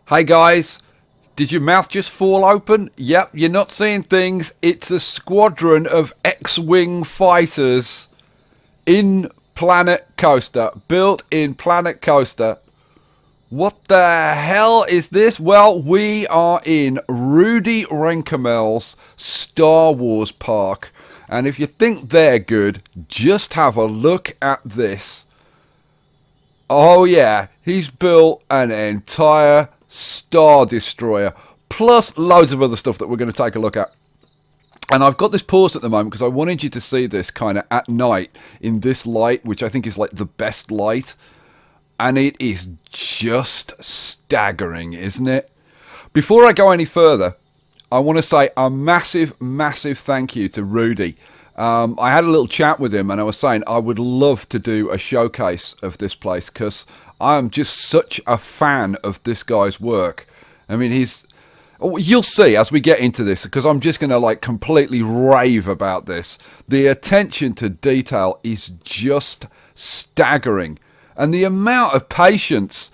Hey guys, did your mouth just fall open? Yep, you're not seeing things. It's a squadron of X-Wing fighters in Planet Coaster, built in Planet Coaster. What the hell is this? Well, we are in Rudi Rennkamel's Star Wars park. And if you think they're good, just have a look at this. Oh yeah, he's built an entire Star Destroyer, plus loads of other stuff that we're going to take a look at. And I've got this paused at the moment because I wanted you to see this kind of at night in this light, which I think is like the best light. And it is just staggering, isn't it? Before I go any further, I want to say a massive, massive thank you to Rudi. I had a little chat with him and I was saying I would love to do a showcase of this place because I am just such a fan of this guy's work. I mean, you'll see as we get into this, because I'm just going to like completely rave about this. The attention to detail is just staggering. And the amount of patience,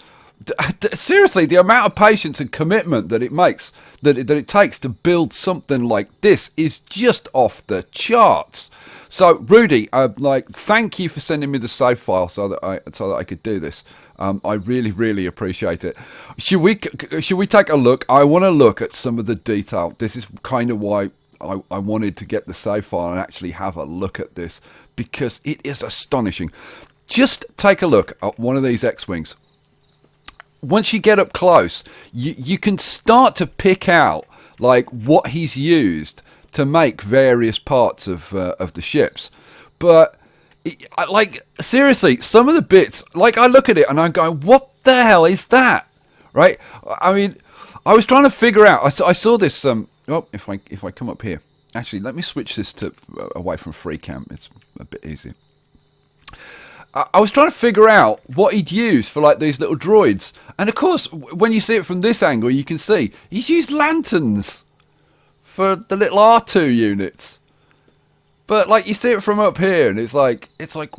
seriously, the amount of patience and commitment that it makes, that it takes to build something like this is just off the charts. So, Rudi, thank you for sending me the save file so that I could do this. I really, really appreciate it. Should we take a look? I want to look at some of the detail. This is kind of why I wanted to get the save file and actually have a look at this, because it is astonishing. Just take a look at one of these X-Wings. Once you get up close, you can start to pick out like what he's used to make various parts of the ships. But like seriously, some of the bits, like I look at it and I'm going, what the hell is that? Right? I mean, I was trying to figure out. I saw this. Oh, if I come up here, actually, let me switch this to away from free cam. It's a bit easier. I was trying to figure out what he'd use for like these little droids, and of course, when you see it from this angle, you can see he's used lanterns for the little R2 units. But like you see it from up here, and it's like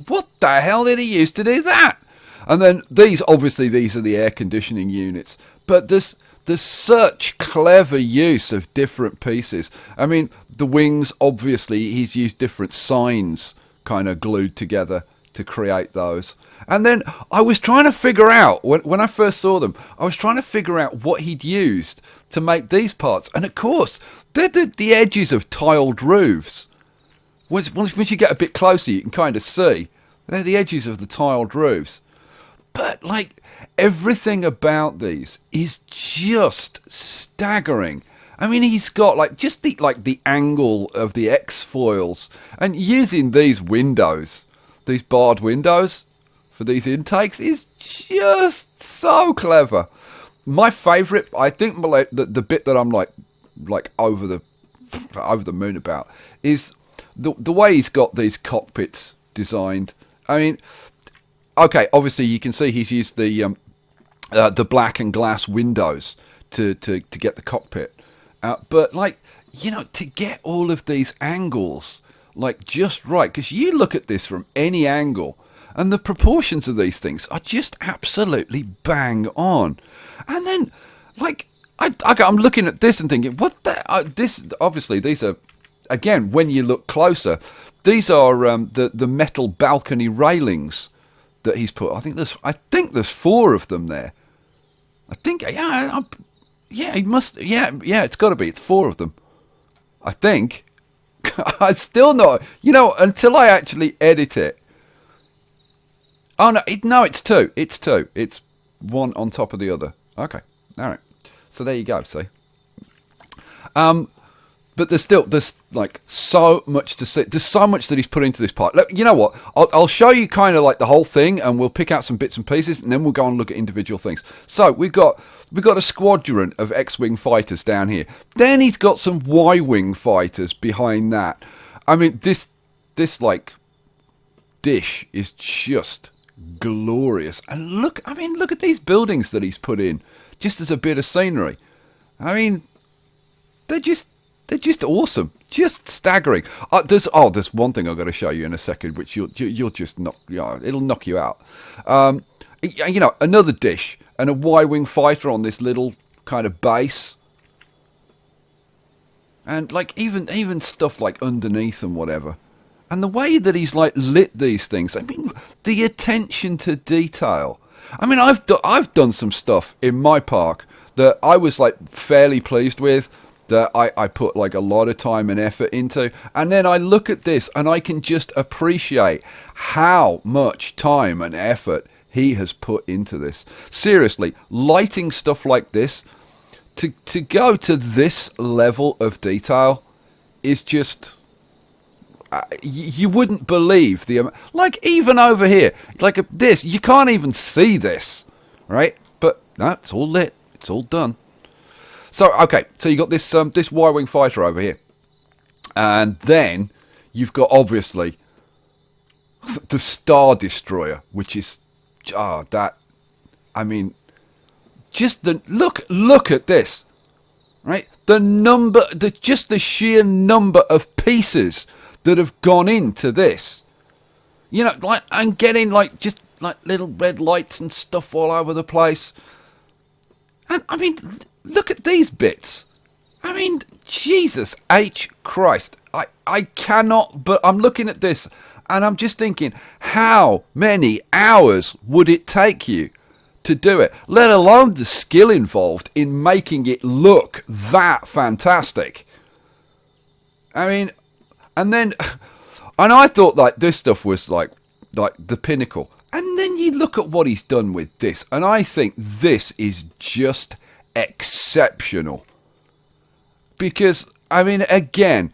what the hell did he use to do that? And then these are the air conditioning units, but there's such clever use of different pieces. I mean, the wings, obviously, he's used different signs kind of glued together to create those. And then I was trying to figure out, when I first saw them, I was trying to figure out what he'd used to make these parts. And of course, they're the edges of tiled roofs. Once you get a bit closer, you can kind of see. They're the edges of the tiled roofs. But like everything about these is just staggering. I mean, he's got like just the angle of the X-foils, and using these windows, these barred windows for these intakes, is just so clever. My favourite, I think, the bit that I'm like over the moon about is the way he's got these cockpits designed. I mean, okay, obviously you can see he's used the black and glass windows to get the cockpit, but like, you know, to get all of these angles like just right, because you look at this from any angle and the proportions of these things are just absolutely bang on. And then like I'm looking at this and thinking, what the this obviously these are, again, when you look closer, these are the metal balcony railings that he's put. I think there's 4 of them there. I think he must, it's got to be, it's 4 of them, I think. I still not, until I actually edit it. Oh no, it's 2. It's 2. It's one on top of the other. Okay, all right. So there you go. See. But there's like so much to see. There's so much that he's put into this part. Look, you know what? I'll show you kind of like the whole thing, and we'll pick out some bits and pieces, and then we'll go and look at individual things. So we've got a squadron of X-Wing fighters down here. Then he's got some Y-Wing fighters behind that. I mean, this like dish is just glorious. And look at these buildings that he's put in just as a bit of scenery. I mean, they're just awesome, just staggering. There's one thing I've got to show you in a second, which you'll just it'll knock you out. Another dish and a Y-Wing fighter on this little kind of base. And like even stuff like underneath and whatever. And the way that he's like lit these things, I mean, the attention to detail. I mean, I've done some stuff in my park that I was like fairly pleased with, that I put like a lot of time and effort into, and then I look at this and I can just appreciate how much time and effort he has put into this. Seriously, lighting stuff like this, to go to this level of detail is just... you wouldn't believe the amount. Like even over here, like this, you can't even see this, right? But no, it's all lit. It's all done. So okay, so you got this this Y-wing fighter over here, and then you've got obviously the Star Destroyer, which is that. I mean, just the look at this, right? Just the sheer number of pieces that have gone into this, you know, like, and getting like just like little red lights and stuff all over the place. And I mean, look at these bits. I mean, Jesus H Christ, I cannot. But I'm looking at this and I'm just thinking, how many hours would it take you to do it? Let alone the skill involved in making it look that fantastic. I mean. And I thought like this stuff was like the pinnacle. And then you look at what he's done with this, and I think this is just exceptional. Because, I mean, again,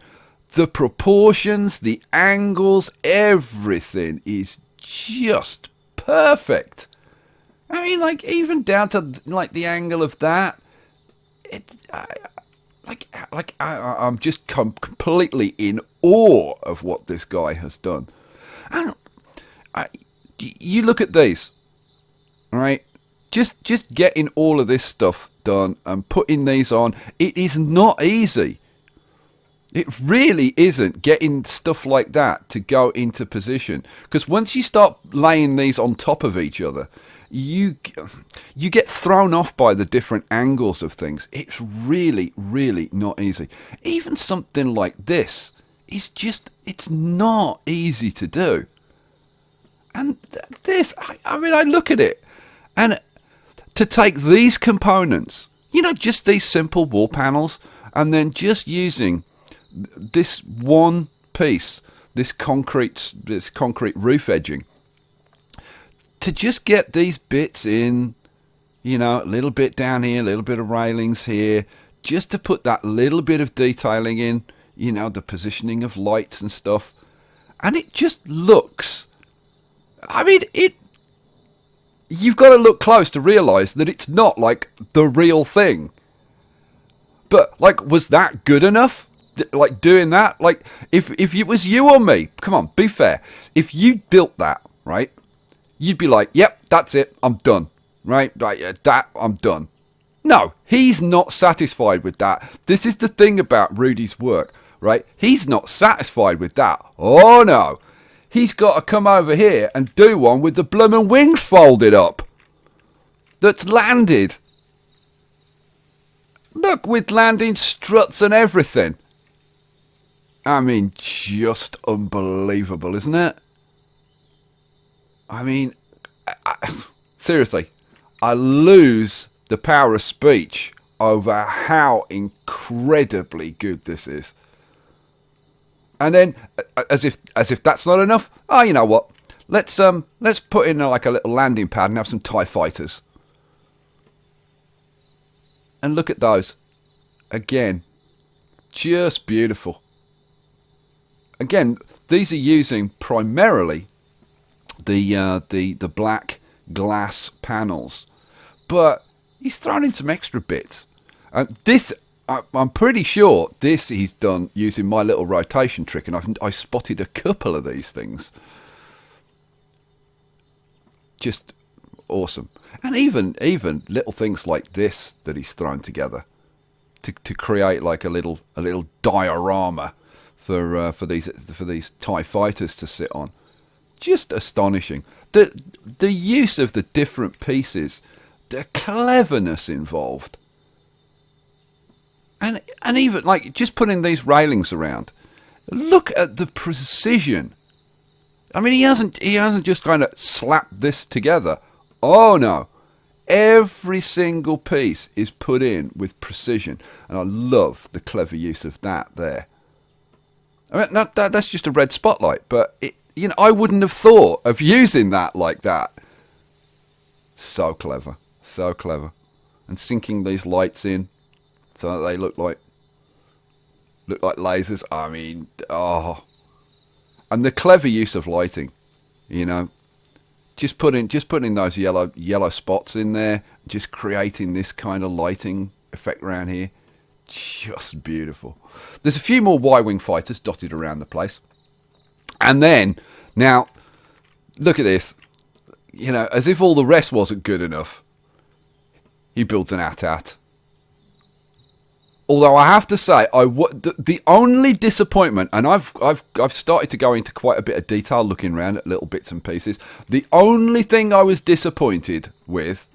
the proportions, the angles, everything is just perfect. I mean, like, even down to like the angle of that, I'm just completely in awe of what this guy has done. And you look at these, all right? Just getting all of this stuff done and putting these on, it is not easy. It really isn't, getting stuff like that to go into position. Because once you start laying these on top of each other, you get thrown off by the different angles of things. It's really, really not easy. Even something like this is just, it's not easy to do. And this, I mean, I look at it, and to take these components, you know, just these simple wall panels, and then just using this one piece, this concrete roof edging, to just get these bits in, you know, a little bit down here, a little bit of railings here, just to put that little bit of detailing in, you know, the positioning of lights and stuff. And it just looks, I mean, you've got to look close to realise that it's not like the real thing. But, like, was that good enough? Like, doing that? Like, if it was you or me, come on, be fair. If you built that, right, you'd be like, yep, that's it, I'm done, right? That, I'm done. No, he's not satisfied with that. This is the thing about Rudi's work, right? He's not satisfied with that. Oh, no. He's got to come over here and do one with the bloomin' wings folded up. That's landed. Look, with landing struts and everything. I mean, just unbelievable, isn't it? I mean, seriously, I lose the power of speech over how incredibly good this is. And then, as if that's not enough, oh, you know what? Let's put in like a little landing pad and have some TIE fighters. And look at those. Again, just beautiful. Again, these are using primarily the black glass panels, but he's thrown in some extra bits. This, I'm pretty sure this he's done using my little rotation trick, and I spotted a couple of these things. Just awesome. And even little things like this that he's thrown together to create like a little diorama for these TIE fighters to sit on. Just astonishing. The use of the different pieces, the cleverness involved. And even like just putting these railings around. Look at the precision. I mean, he hasn't just kind of slapped this together. Oh no. Every single piece is put in with precision, and I love the clever use of that there. I mean, that's just a red spotlight, but I wouldn't have thought of using that like that. So clever, so clever, and sinking these lights in so that they look like lasers. I mean, oh, and the clever use of lighting, just putting those yellow spots in there, just creating this kind of lighting effect around here, just beautiful. There's a few more Y-wing fighters dotted around the place, and then now look at this. As if all the rest wasn't good enough, he builds an AT-AT. Although I have to say, the only disappointment, and I've started to go into quite a bit of detail looking around at little bits and pieces. The only thing I was disappointed with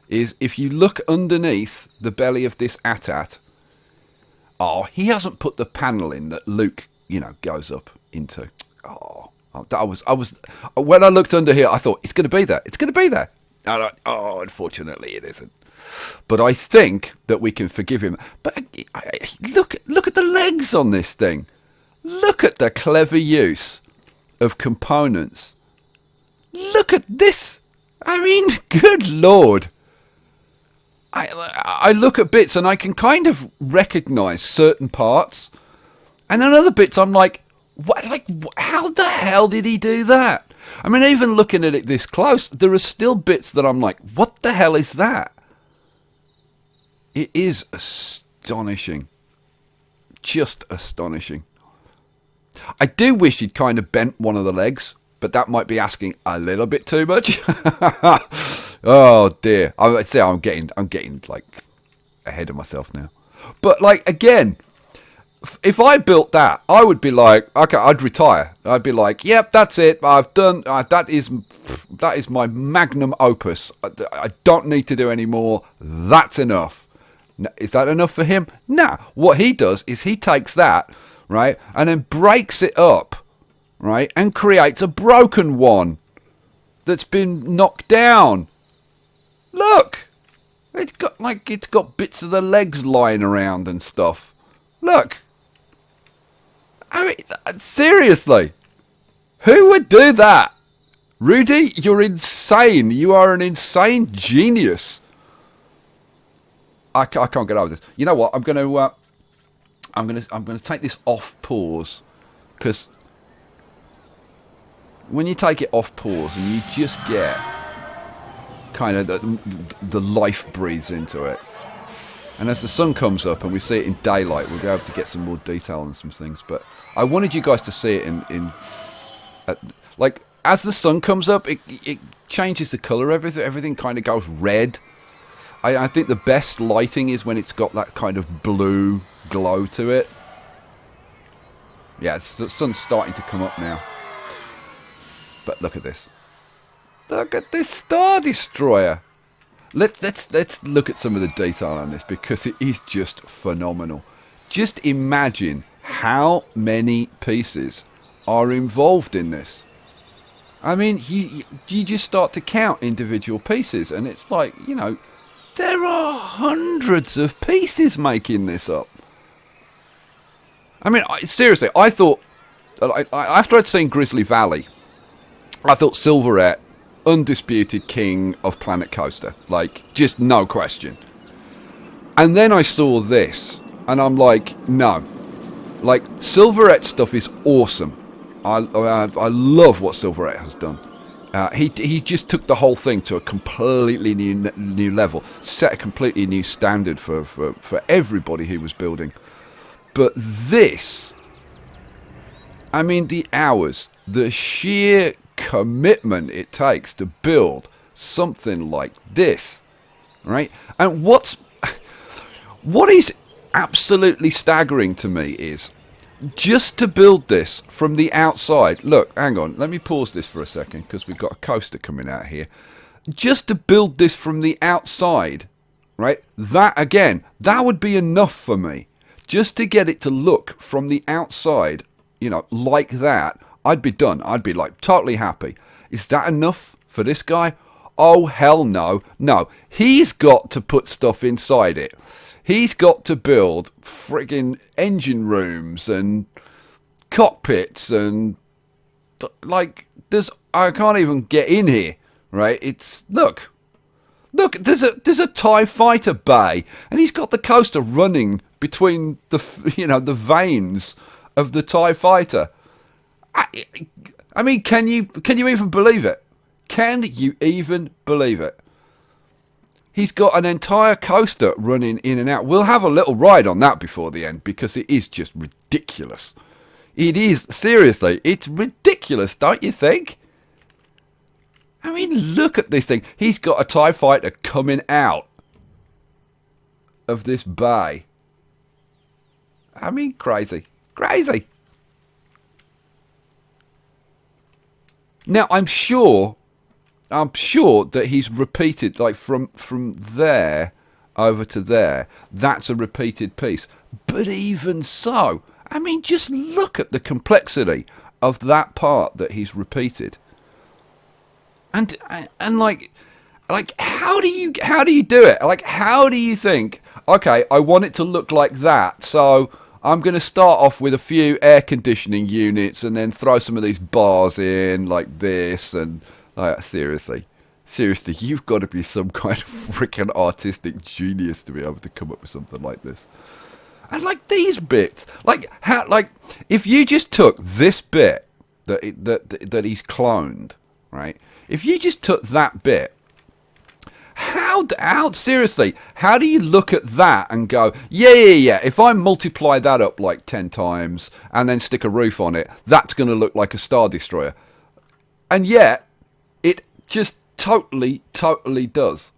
is if you look underneath the belly of this AT-AT, he hasn't put the panel in that Luke, goes up into. I was when I looked under here, I thought it's going to be there. It's going to be there. Unfortunately, it isn't. But I think that we can forgive him. But look at the legs on this thing. Look at the clever use of components. Look at this. I mean, good Lord. I look at bits and I can kind of recognise certain parts. And then other bits I'm like, what? Like, how the hell did he do that? I mean, even looking at it this close, there are still bits that I'm like, what the hell is that? It is astonishing. Just astonishing. I do wish he'd kind of bent one of the legs, but that might be asking a little bit too much. Oh dear. I'm getting like ahead of myself now. But like, again, if I built that, I would be like, okay, I'd retire. I'd be like, yep, that's it. I've done, that is my magnum opus. I don't need to do any more. That's enough. Is that enough for him? No. What he does is he takes that, right, and then breaks it up, right, and creates a broken one that's been knocked down. Look. It's got bits of the legs lying around and stuff. Look. I mean, seriously, who would do that? Rudi, you're insane. You are an insane genius. I can't get over this. You know what? I'm gonna take this off pause, because when you take it off pause and you just get kind of the life breathes into it. And as the sun comes up and we see it in daylight, we'll be able to get some more detail on some things. But I wanted you guys to see it like as the sun comes up, it changes the colour. Everything kind of goes red. I think the best lighting is when it's got that kind of blue glow to it. Yeah, the sun's starting to come up now. But look at this. Look at this Star Destroyer. Let's look at some of the detail on this, because it is just phenomenal. Just imagine how many pieces are involved in this. I mean, you just start to count individual pieces, and it's like, there are hundreds of pieces making this up. I mean, seriously, I thought, after I'd seen Grizzly Valley, I thought Silverette, undisputed king of Planet Coaster, like, just no question. And then I saw this, and I'm like, no, like, Silverette stuff is awesome. I love what Silverette has done. He just took the whole thing to a completely new level, set a completely new standard for everybody he was building. But this, I mean, the hours, the sheer commitment it takes to build something like this, right? And what is absolutely staggering to me is just to build this from the outside. Look, hang on, let me pause this for a second, because we've got a coaster coming out here. Just to build this from the outside, right? That, again, that would be enough for me. just to get it to look from the outside, you know, like that, I'd be done. I'd be like totally happy. Is that enough for this guy? Oh, hell no. No, he's got to put stuff inside it. He's got to build friggin' engine rooms and cockpits and like I can't even get in here, right? It's look, there's a TIE fighter bay, and he's got the coaster running between the veins of the TIE fighter. I mean, can you even believe it? Can you even believe it? He's got an entire coaster running in and out. We'll have a little ride on that before the end because it is just ridiculous. It is, seriously, it's ridiculous, don't you think? I mean, look at this thing. He's got a TIE fighter coming out of this bay. I mean, crazy. Crazy. Now, I'm sure that he's repeated, like from there over to there. That's a repeated piece. But even so, I mean, just look at the complexity of that part that he's repeated. And like how do you do it? Like, how do you think, okay, I want it to look like that, so I'm going to start off with a few air conditioning units and then throw some of these bars in like this and seriously, you've got to be some kind of freaking artistic genius to be able to come up with something like this. And like these bits, if you just took this bit that he's cloned, right? If you just took that bit, how do you look at that and go, yeah, if I multiply that up like 10 times and then stick a roof on it, that's going to look like a Star Destroyer. And yet, it just totally does.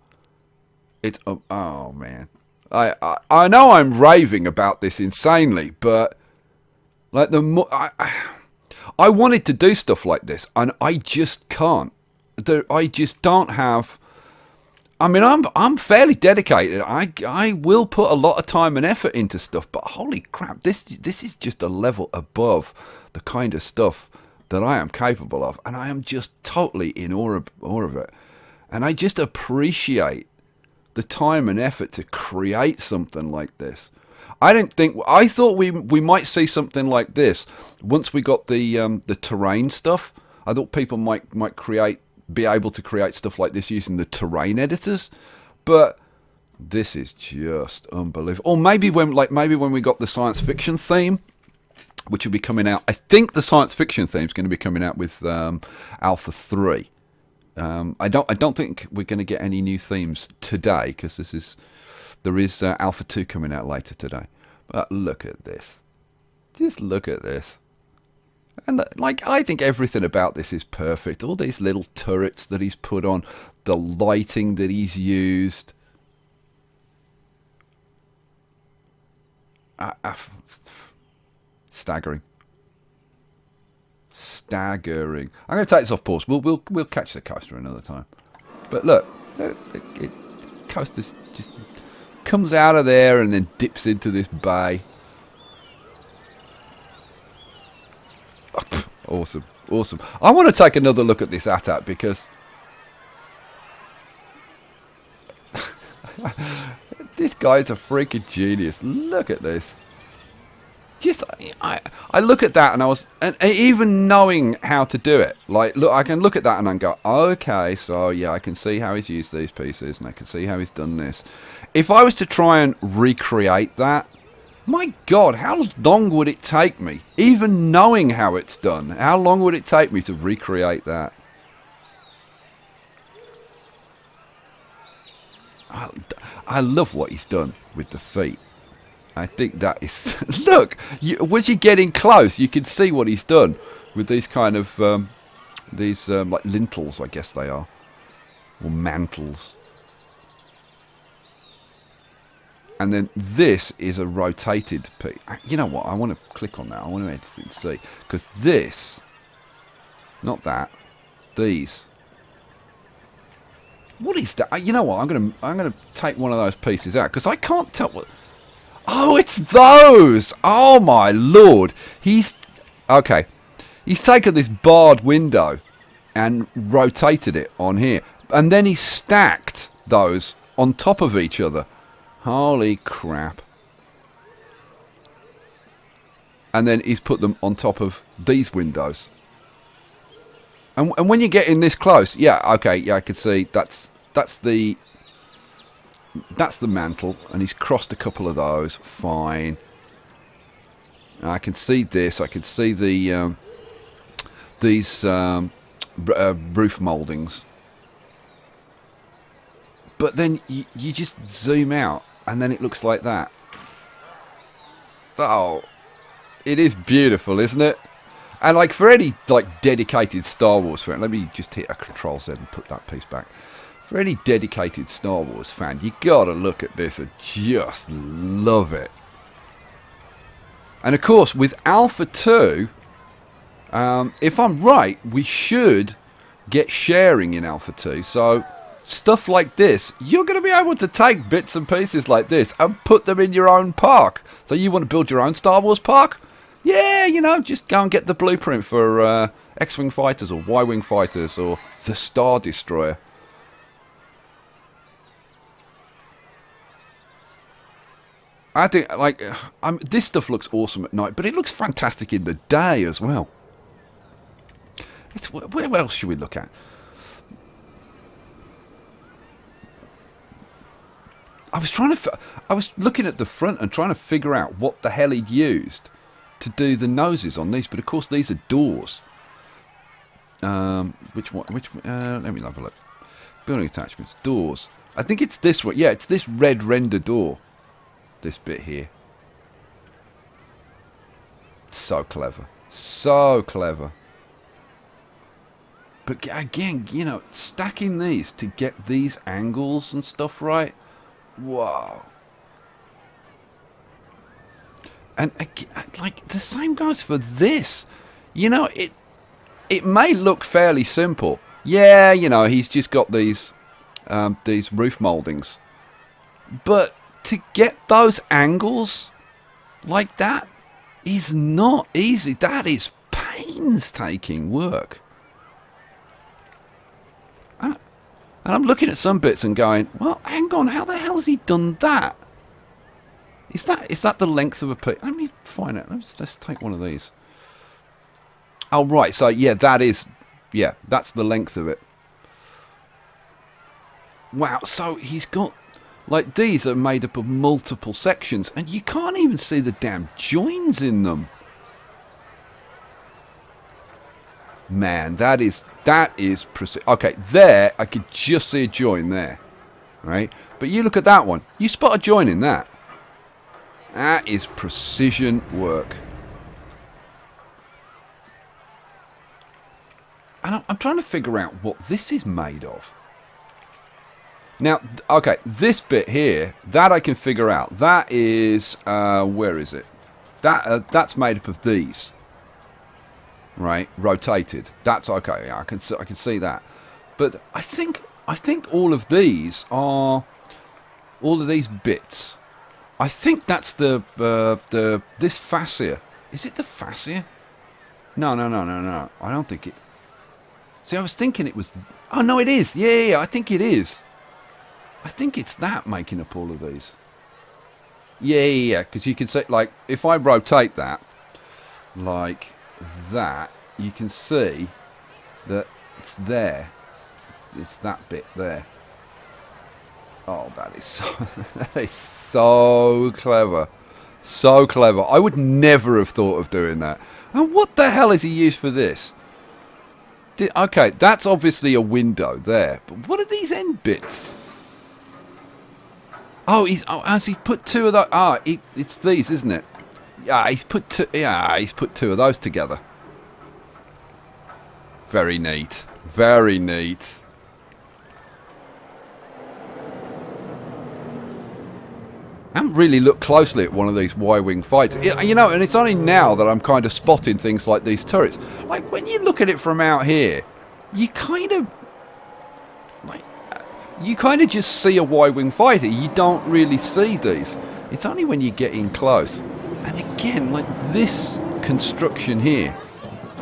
It's, oh man. I know I'm raving about this insanely, but like I wanted to do stuff like this, and I just can't. I just don't have. I mean, I'm fairly dedicated. I will put a lot of time and effort into stuff, but holy crap, this is just a level above the kind of stuff that I am capable of, and I am just totally in awe of it. And I just appreciate the time and effort to create something like this. I thought we might see something like this once we got the terrain stuff. I thought people might be able to create stuff like this using the terrain editors, but this is just unbelievable. Or maybe when we got the science fiction theme, which will be coming out. I think the science fiction theme is going to be coming out with Alpha 3. I don't think we're going to get any new themes today because there is Alpha 2 coming out later today. But look at this. Just look at this. And I think everything about this is perfect. All these little turrets that he's put on, the lighting that he's used. Staggering. I'm going to take this off pause. We'll catch the coaster another time. But look, coaster just comes out of there and then dips into this bay. Awesome. I want to take another look at this AT-AT because this guy's a freaking genius. Look at this. I look at that and even knowing how to do it, like, look, I can look at that and I go, okay, so yeah, I can see how he's used these pieces and I can see how he's done this. If I was to try and recreate that, my God, how long would it take me? Even knowing how it's done, how long would it take me to recreate that? I love what he's done with the feet. I think that is... Look, was you getting close? You can see what he's done with these kind of... like lintels, I guess they are. Or mantles. And then this is a rotated piece. You know what? I want to click on that. I want to edit it and see. Because this... Not that. These... What is that? You know what? I'm gonna take one of those pieces out. Because I can't tell what... Oh, it's those! Oh my lord! Okay. He's taken this barred window and rotated it on here. And then he stacked those on top of each other. Holy crap. And then he's put them on top of these windows. And when you get in this close, yeah, okay, yeah, I can see that's the mantle, and he's crossed a couple of those. Fine. I can see this. I can see the these roof mouldings. But then you just zoom out, and then it looks like that. Oh, it is beautiful, isn't it? And like for any like dedicated Star Wars fan, let me just hit a Control Z and put that piece back. For any dedicated Star Wars fan, you gotta look at this and just love it. And of course, with Alpha 2, if I'm right, we should get sharing in Alpha 2. So stuff like this, you're going to be able to take bits and pieces like this and put them in your own park. So you want to build your own Star Wars park? Yeah, you know, just go and get the blueprint for X-Wing fighters or Y-Wing fighters or the Star Destroyer. I think, like, this stuff looks awesome at night, but it looks fantastic in the day as well. Where else should we look at? I was looking at the front and trying to figure out what the hell he'd used to do the noses on these, but of course these are doors. Which one? Let me have a look. Building attachments, doors. I think it's this one. Yeah, it's this red render door. This bit here. So clever. So clever. But again, you know, stacking these to get these angles and stuff right. Wow. And like the same goes for this. You know, it may look fairly simple. Yeah, you know, he's just got these roof mouldings. But to get those angles like that is not easy. That is painstaking work. And I'm looking at some bits and going, well, hang on, how the hell has he done that? Is that the length of a piece? Let me find it. Let's take one of these. Oh, right. So, yeah, that's the length of it. Wow. So he's got, like, these are made up of multiple sections, and you can't even see the damn joins in them. Man, that is precision. Okay, there, I could just see a join there. Right? But you look at that one. You spot a join in that. That is precision work. And I'm trying to figure out what this is made of. Now, okay, this bit here, that I can figure out. That is, where is it? That's made up of these. Right, rotated. That's okay. Yeah, I can see that. But I think all of these are all of these bits. I think that's this fascia. Is it the fascia? No. I don't think it. See, I was thinking it was. Oh no, it is. Yeah. I think it is. I think it's that making up all of these. Yeah. Because you can see, like, if I rotate that, like that, you can see that it's there. It's that bit there. Oh, that is so clever. So clever. I would never have thought of doing that. And what the hell is he used for this? Okay, that's obviously a window there. But what are these end bits? Oh, has he put two of those? It's these, isn't it? Yeah, he's put two of those together. Very neat. Very neat. I haven't really looked closely at one of these Y-Wing fights. You know, and it's only now that I'm kind of spotting things like these turrets. Like, when you look at it from out here, you kind of just see a Y-Wing fighter. You don't really see these. It's only when you get in close. And again, like this construction here,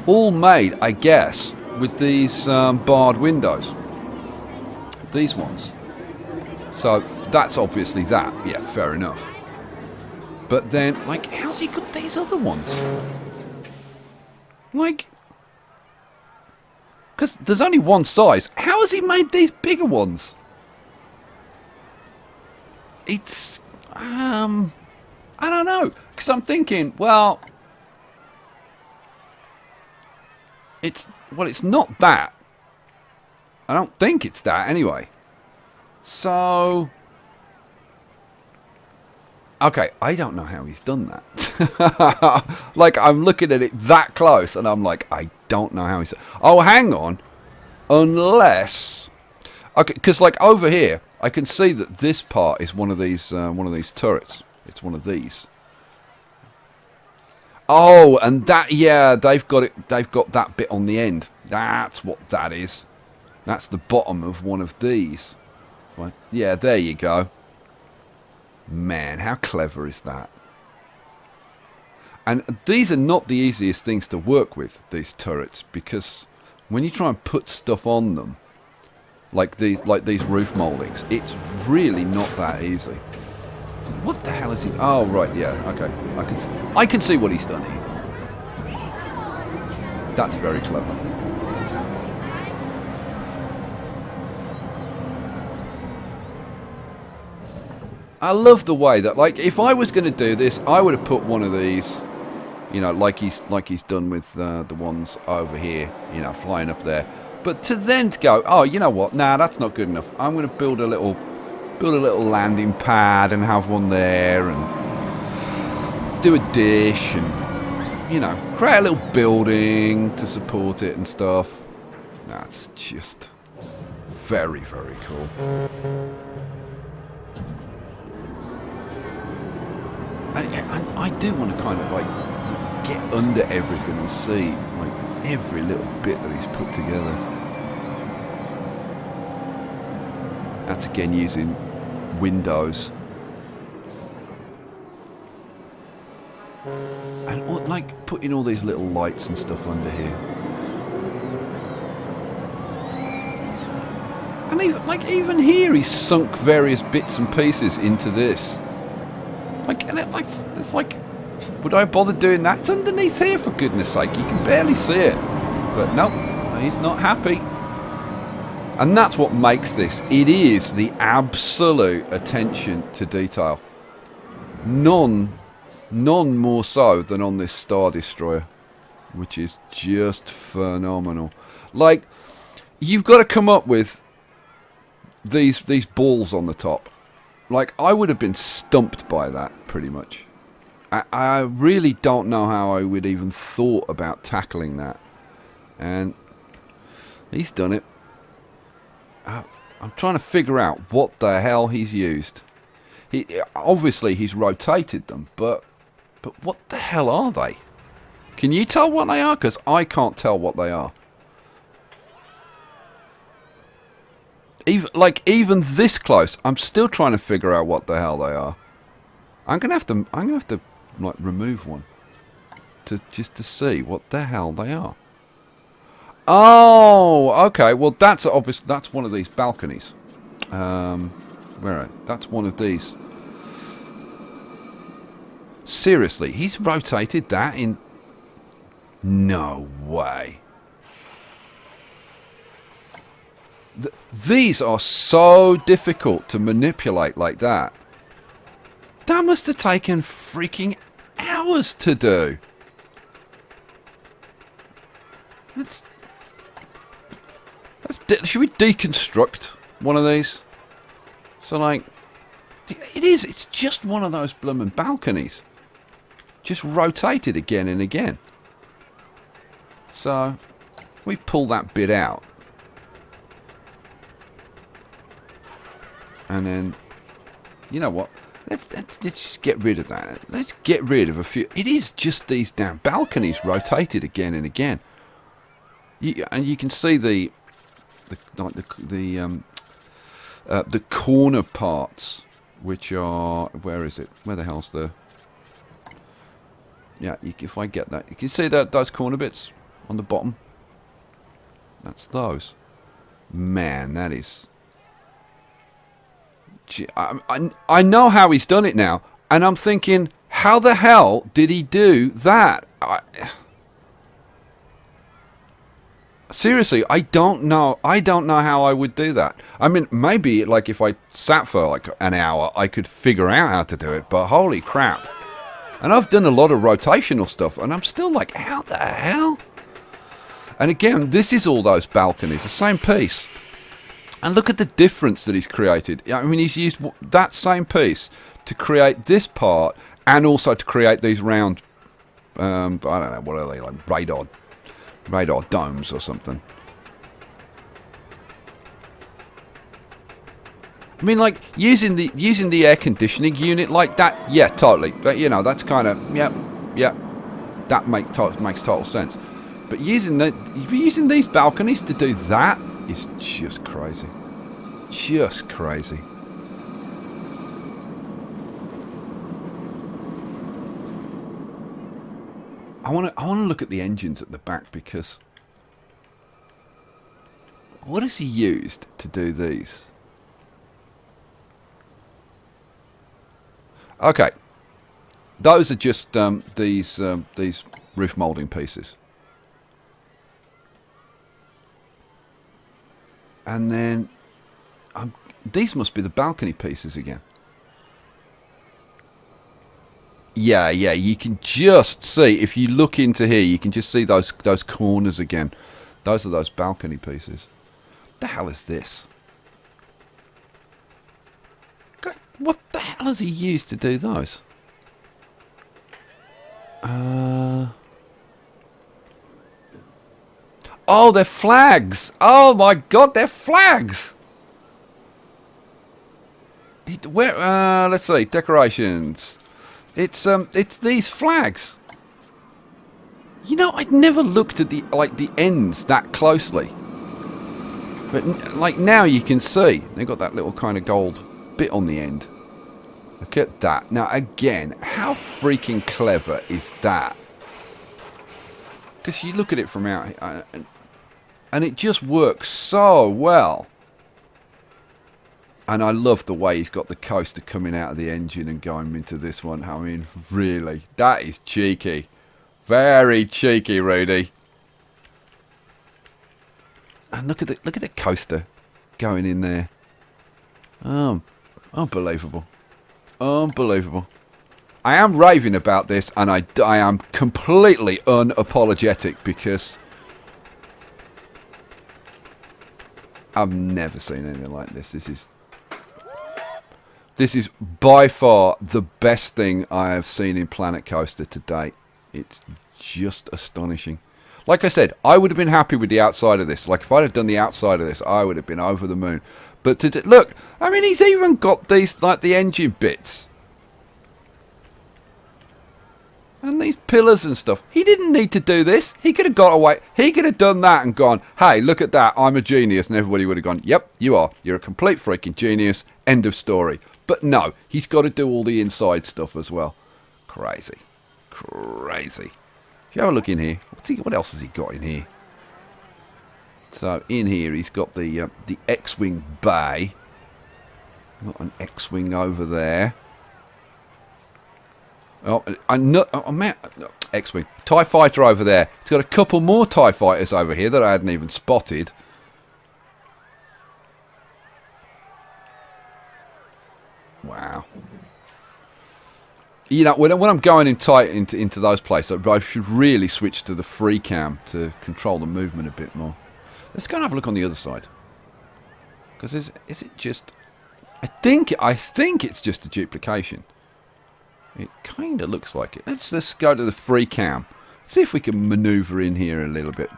all made, I guess, with these barred windows. These ones. So that's obviously that. Yeah, fair enough. But then, like, how's he got these other ones? Like, because there's only one size. How has he made these bigger ones? It's, I don't know. Because I'm thinking, well, it's not that. I don't think it's that anyway. So, okay, I don't know how he's done that. Like, I'm looking at it that close, and I'm like, I don't know how he's... Oh, hang on. Unless... Okay, because, like, over here, I can see that this part is one of these turrets. It's one of these. Oh, and that, yeah, they've got it. They've got that bit on the end. That's what that is. That's the bottom of one of these. Right. Yeah, there you go. Man, how clever is that? And these are not the easiest things to work with, these turrets, because when you try and put stuff on them, like these roof mouldings, it's really not that easy. What the hell is he? Oh, right, yeah, okay. I can see what he's done here. That's very clever. I love the way that, like, if I was going to do this, I would have put one of these, you know, like he's done with the ones over here, you know, flying up there. But to go, oh, you know what? Nah, that's not good enough. I'm going to build a little landing pad and have one there, and do a dish, and, you know, create a little building to support it and stuff. That's just very, very cool. I do want to kind of like get under everything and see like every little bit that he's put together. That's again using windows. And like putting all these little lights and stuff under here. And even here he's sunk various bits and pieces into this. Like, and it's like, would I bother doing that? It's underneath here, for goodness sake. You can barely see it. But nope, he's not happy. And that's what makes this. It is the absolute attention to detail. None more so than on this Star Destroyer, which is just phenomenal. Like, you've got to come up with these balls on the top. Like, I would have been stumped by that, pretty much. I really don't know how I would even thought about tackling that. And he's done it. I'm trying to figure out what the hell he's used. Obviously, he's rotated them, but what the hell are they? Can you tell what they are? Because I can't tell what they are. Even this close, I'm still trying to figure out what the hell they are. I'm gonna have to like remove one just to see what the hell they are. Oh, okay. Well, that's obvious. That's one of these balconies. That's one of these. Seriously, he's rotated that in. No way. These are so difficult to manipulate like that. That must have taken freaking hours to do. Should we deconstruct one of these? So, like, it's just one of those blooming balconies. Just rotated again and again. So, we pull that bit out. And then, you know what? Let's just get rid of that. Let's get rid of a few. It is just these damn balconies rotated again and again. And you can see the corner parts which are... Where is it? Where the hell's the... Yeah, if I get that... You can see that those corner bits on the bottom? That's those. Man, that is... Gee, I know how he's done it now, and I'm thinking, how the hell did he do that? Seriously, I don't know. I don't know how I would do that. I mean, maybe like if I sat for like an hour, I could figure out how to do it. But holy crap! And I've done a lot of rotational stuff, and I'm still like, how the hell? And again, this is all those balconies, the same piece. And look at the difference that he's created. I mean, he's used that same piece to create this part, and also to create these round. I don't know, what are they, like radar domes or something. I mean, like using the air conditioning unit like that, yeah, totally. But you know, that's kind of yeah, that makes total sense. But using these balconies to do that is just crazy, just crazy. I want to look at the engines at the back, because what has he used to do these? Okay, those are just these roof molding pieces, and then these must be the balcony pieces again. Yeah, you can just see, if you look into here, you can just see those corners again. Those are those balcony pieces. The hell is this? God, what the hell has he used to do those? Oh, they're flags! Oh my god, they're flags! Where? Let's see, decorations. It's these flags. You know, I'd never looked at the ends that closely, but like now you can see they've got that little kind of gold bit on the end. Look at that. Now again, how freaking clever is that? Because you look at it from out here, and it just works so well. And I love the way he's got the coaster coming out of the engine and going into this one. I mean, really, that is cheeky. Very cheeky, Rudi. And look at the coaster going in there. Unbelievable. Unbelievable. I am raving about this, and I am completely unapologetic, because I've never seen anything like this. This is by far the best thing I have seen in Planet Coaster to date. It's just astonishing. Like I said, I would have been happy with the outside of this. Like, if I'd have done the outside of this, I would have been over the moon. But look, I mean, he's even got these, like, the engine bits. And these pillars and stuff. He didn't need to do this. He could have got away. He could have done that and gone, hey, look at that, I'm a genius. And everybody would have gone, yep, you are. You're a complete freaking genius. End of story. But no, he's got to do all the inside stuff as well. Crazy. Crazy. If you have a look in here, what else has he got in here? So in here he's got the X-Wing bay. Got an X-Wing over there. Man, X-Wing. TIE Fighter over there. He's got a couple more TIE Fighters over here that I hadn't even spotted. Wow. You know, when I'm going in tight into those places, I should really switch to the free cam to control the movement a bit more. Let's go and have a look on the other side. Because is it just... I think it's just a duplication. It kind of looks like it. Let's go to the free cam. See if we can maneuver in here a little bit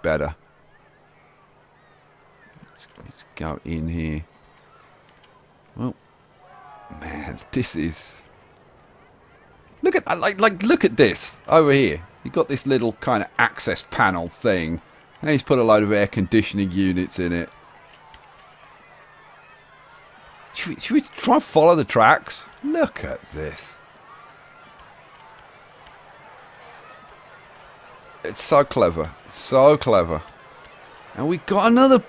better. Let's go in here. Well, man, this is... Look at look at this over here. You've got this little kind of access panel thing, and he's put a load of air conditioning units in it. Should we try and follow the tracks? Look at this. It's so clever. So clever. And we got another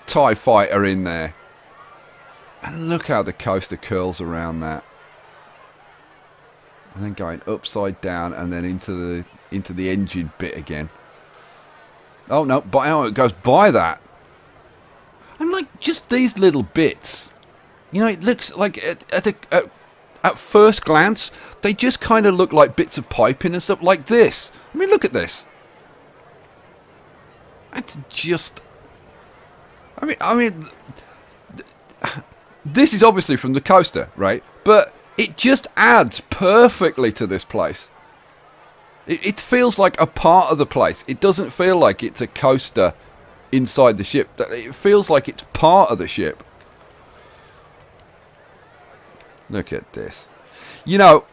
TIE fighter in there. And look how the coaster curls around that. And then going upside down and then into the engine bit again. Oh no, but oh, it goes by that. And like just these little bits. You know, it looks like at first glance, they just kind of look like bits of piping and stuff like this. I mean, look at this. It's just... I mean, this is obviously from the coaster, right? But it just adds perfectly to this place. It feels like a part of the place. It doesn't feel like it's a coaster inside the ship. It feels like it's part of the ship. Look at this. You know,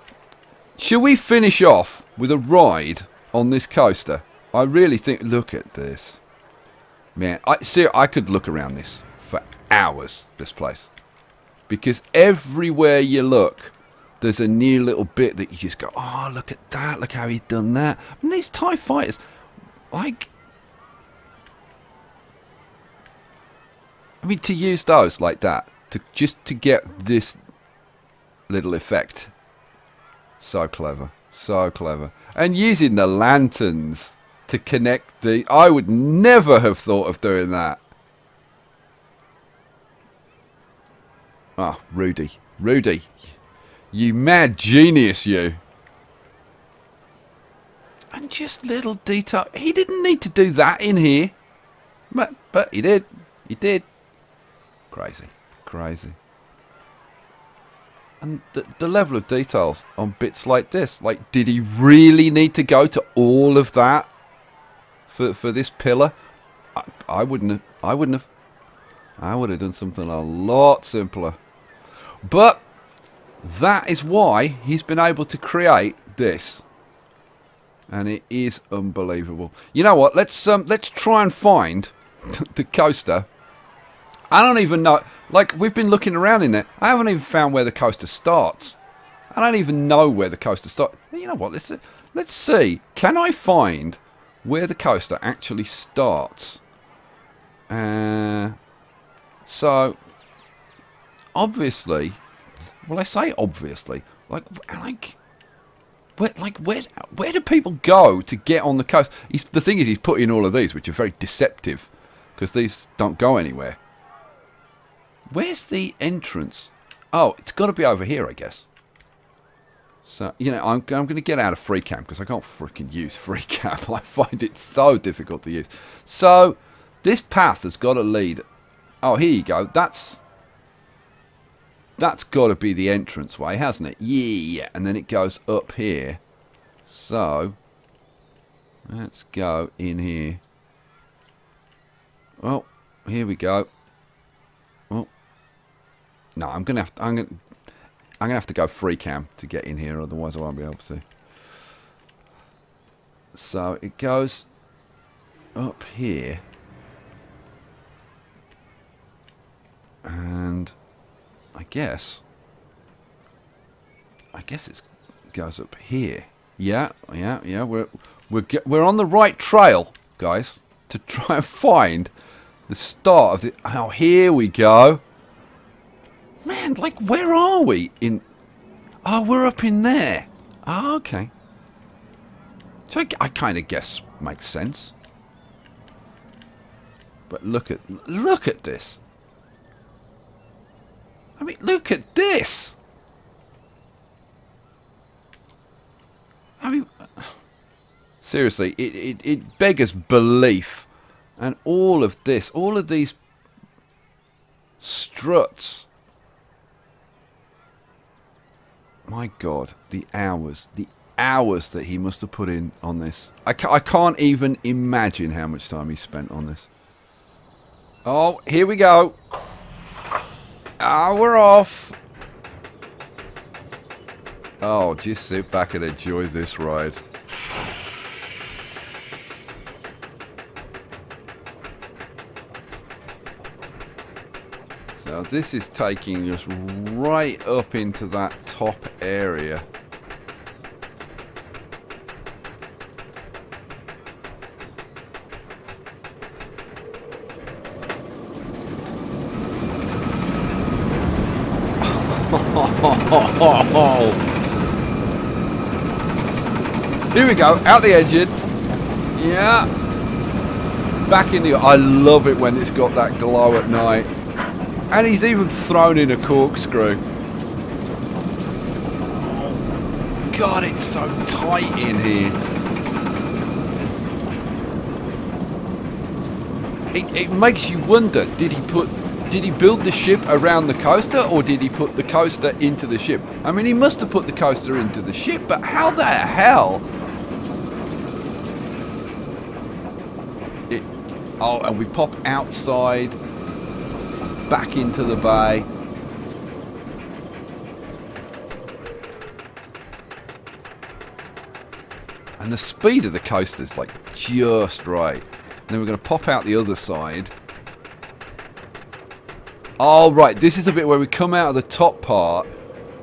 should we finish off with a ride on this coaster? I really think... Look at this. Man, I could look around this for hours, this place. Because everywhere you look, there's a new little bit that you just go, oh, look at that. Look how he's done that. I mean, these TIE fighters, like... I mean, to use those like that, just to get this little effect. So clever. So clever. And using the lanterns to connect the... I would never have thought of doing that. Oh, Rudi. Rudi. You mad genius, you. And just little detail. He didn't need to do that in here. But he did. He did. Crazy. Crazy. And the level of details on bits like this. Like, did he really need to go to all of that for this pillar? I wouldn't have. I would have done something a lot simpler. But that is why he's been able to create this. And it is unbelievable. You know what? Let's try and find the coaster. I don't even know. Like, we've been looking around in there. I haven't even found where the coaster starts. I don't even know where the coaster starts. You know what? Let's see. Can I find where the coaster actually starts? So, obviously, well, I say obviously. Where do people go to get on the coaster? The thing is, he's put in all of these, which are very deceptive, because these don't go anywhere. Where's the entrance? Oh, it's got to be over here, I guess. So, you know, I'm going to get out of free cam because I can't freaking use free cam. I find it so difficult to use. So, this path has got to lead... Oh, here you go. That's got to be the entrance way, hasn't it? Yeah. And then it goes up here. So, let's go in here. Oh, here we go. Oh. No, I'm gonna have to go free cam to get in here, otherwise I won't be able to. So it goes up here, and I guess it goes up here. Yeah. We're on the right trail, guys, to try and find the start of the... Oh, here we go. Man, like, where are we? Oh, we're up in there. Oh, okay. So I kind of guess makes sense. But look at this. I mean, look at this. I mean, seriously, it beggars belief. And all of this, all of these struts. My God, the hours that he must have put in on this. I can't even imagine how much time he spent on this. Oh, here we go. Ah, we're off. Oh, just sit back and enjoy this ride. Now this is taking us right up into that top area. Here we go, out the engine. Yeah. Back in the... I love it when it's got that glow at night. And he's even thrown in a corkscrew. Oh, God, it's so tight in here. It makes you wonder, did he build the ship around the coaster, or did he put the coaster into the ship? I mean, he must have put the coaster into the ship, but how the hell? Oh, and we pop outside, back into the bay. And the speed of the coaster is like just right. And then we're going to pop out the other side. Oh, right, this is the bit where we come out of the top part,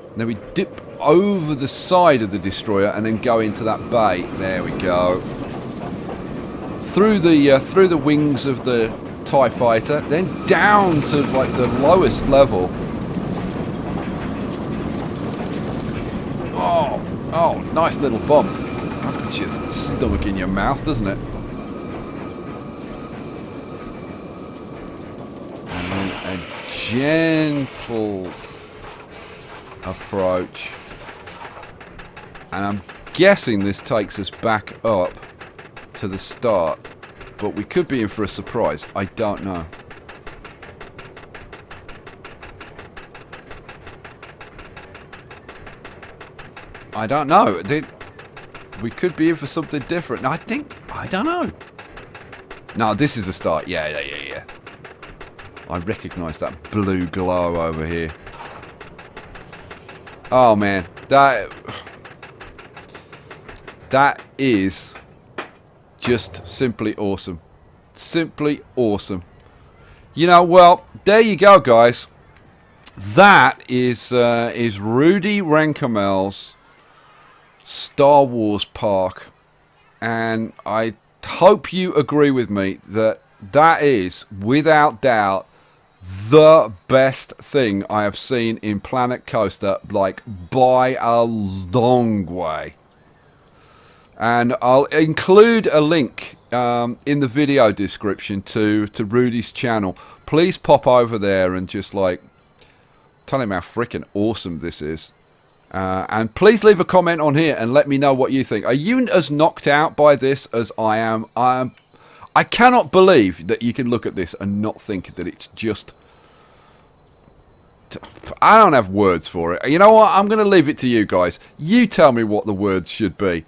and then we dip over the side of the destroyer and then go into that bay. There we go. Through the wings of the TIE fighter, then down to like the lowest level. Oh, nice little bump. That puts your stomach in your mouth, doesn't it? And then a gentle approach. And I'm guessing this takes us back up to the start, but we could be in for a surprise. I don't know. I don't know. We could be in for something different. I don't know. No, this is the start. Yeah. I recognise that blue glow over here. Oh man, that is just simply awesome. Simply awesome. You know, well, there you go, guys. That is Rudi Rennkamels' Star Wars Park. And I hope you agree with me that that is, without doubt, the best thing I have seen in Planet Coaster, like, by a long way. And I'll include a link in the video description to Rudi's channel. Please pop over there and just like tell him how freaking awesome this is. And please leave a comment on here and let me know what you think. Are you as knocked out by this as I am? I cannot believe that you can look at this and not think that it's just... I don't have words for it. You know what? I'm going to leave it to you guys. You tell me what the words should be.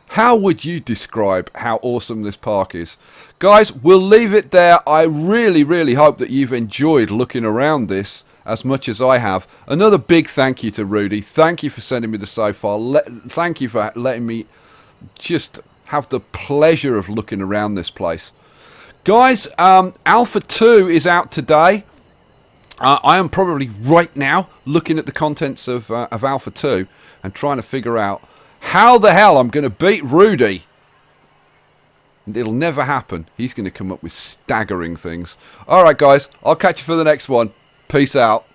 How would you describe how awesome this park is? Guys, we'll leave it there. I really, really hope that you've enjoyed looking around this as much as I have. Another big thank you to Rudi. Thank you for sending me the save file. Thank you for letting me just have the pleasure of looking around this place. Guys, Alpha 2 is out today. I am probably right now looking at the contents of Alpha 2 and trying to figure out how the hell I'm going to beat Rudi. It'll never happen. He's going to come up with staggering things. Alright guys, I'll catch you for the next one. Peace out.